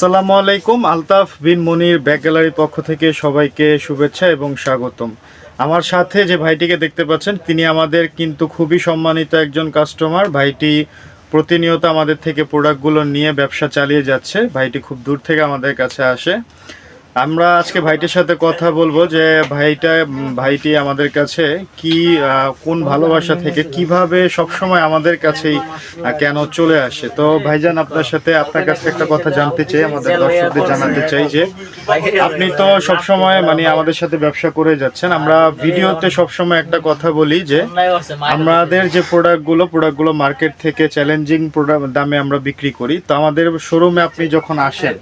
আসসালামু আলাইকুম। আলতাফ বিন মনির ব্যাগ গ্যালারির পক্ষ থেকে সবাইকে শুভেচ্ছা এবং স্বাগতম। আমার সাথে যে ভাইটিকে দেখতে পাচ্ছেন তিনি আমাদের কিন্তু খুবই সম্মানিত একজন কাস্টমার। ভাইটি প্রতিনিয়ত আমাদের থেকে প্রোডাক্টগুলো নিয়ে ব্যবসা চালিয়ে যাচ্ছে। ভাইটি খুব দূর থেকে আমাদের কাছে আসে। আমরা আজকে ভাইটির সাথে কথা বলবো যে ভাইটি আমাদের কাছে কি কোন ভালোবাসা থেকে কিভাবে সবসময় আমাদের কাছেই কেন চলে আসে। তো ভাইজান, আপনার কাছে একটা কথা জানতে চাই, আমাদের দর্শকদের জানাতে চাই যে আপনি তো সবসময় আমাদের সাথে ব্যবসা করে যাচ্ছেন। আমরা ভিডিওতে সবসময় একটা কথা বলি যে আমাদের যে প্রোডাক্টগুলো মার্কেট থেকে চ্যালেঞ্জিং দামে আমরা বিক্রি করি। তো আমাদের শোরুমে আপনি যখন আসেন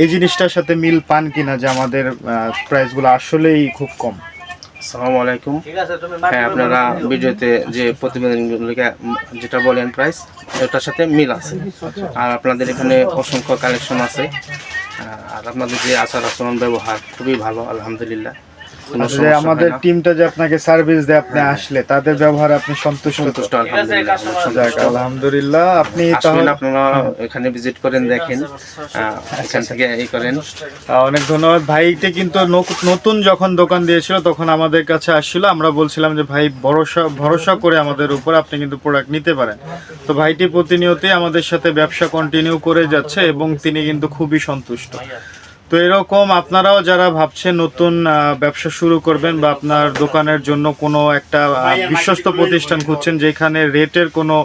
এই জিনিসটার সাথে মিল পান কিনা যে আমাদের প্রাইসগুলো আসলেই খুব কম? আসসালামু আলাইকুম। হ্যাঁ, আপনারা ভিডিওতে যে প্রতিবেদনগুলোকে যেটা বলেন প্রাইস, এটার সাথে মিল আছে। আর আপনাদের এখানে অসংখ্য কালেকশন আছে। আর আপনাদের যে আচার আচরণ ব্যবহার খুবই ভালো, আলহামদুলিল্লাহ। আমাদের টিমটা যে আপনাকে সার্ভিস দেয়, আপনি আসলে তাদের ব্যবহার আপনি সন্তুষ্ট? আলহামদুলিল্লাহ। আপনি তাহলে আপনারা এখানে ভিজিট করেন, দেখেন, এখান থেকে এই করেন। অনেক ধন্যবাদ। ভাইটি কিন্তু নতুন যখন দোকান দিয়েছিল তখন আমাদের কাছে আসছিল। আমরা বলছিলাম যে ভাই ভরসা করে আমাদের উপর আপনি কিন্তু প্রোডাক্ট নিতে পারেন। তো ভাইটি প্রতিনিয়তই আমাদের সাথে ব্যবসা কন্টিনিউ করে যাচ্ছে এবং তিনি কিন্তু খুবই সন্তুষ্ট। তো এরকম আপনারাও যারা ভাবছেন নতুন ব্যবসা শুরু করবেন বা আপনার দোকানের জন্য কোনো একটা বিশ্বস্ত প্রতিষ্ঠান খুঁজছেন যেখানে রেটের কোনো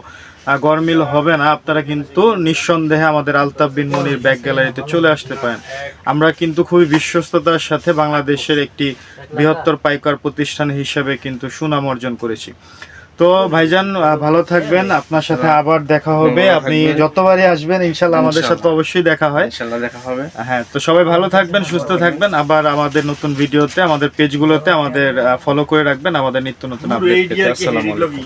গরমিল হবে না, আপনারা কিন্তু নিঃসন্দেহে আমাদের আলতাফ বিন মনির ব্যাগ গ্যালারিতে চলে আসতে পারেন। আমরা কিন্তু খুবই বিশ্বস্ততার সাথে বাংলাদেশের একটি বৃহত্তর পাইকার প্রতিষ্ঠান হিসেবে কিন্তু সুনাম অর্জন করেছি। তো ভাইজান, ভালো থাকবেন। আপনার সাথে আবার দেখা হবে। আপনি যতবারই আসবেন ইনশাল্লাহ আমাদের সাথে অবশ্যই দেখা হয়। ইনশাআল্লাহ দেখা হবে। হ্যাঁ, তো সবাই ভালো থাকবেন, সুস্থ থাকবেন। আবার আমাদের নতুন ভিডিওতে আমাদের পেজগুলোতে আমাদের ফলো করে রাখবেন আমাদের নিত্য নতুন আপডেট পেতে। আসসালামু আলাইকুম।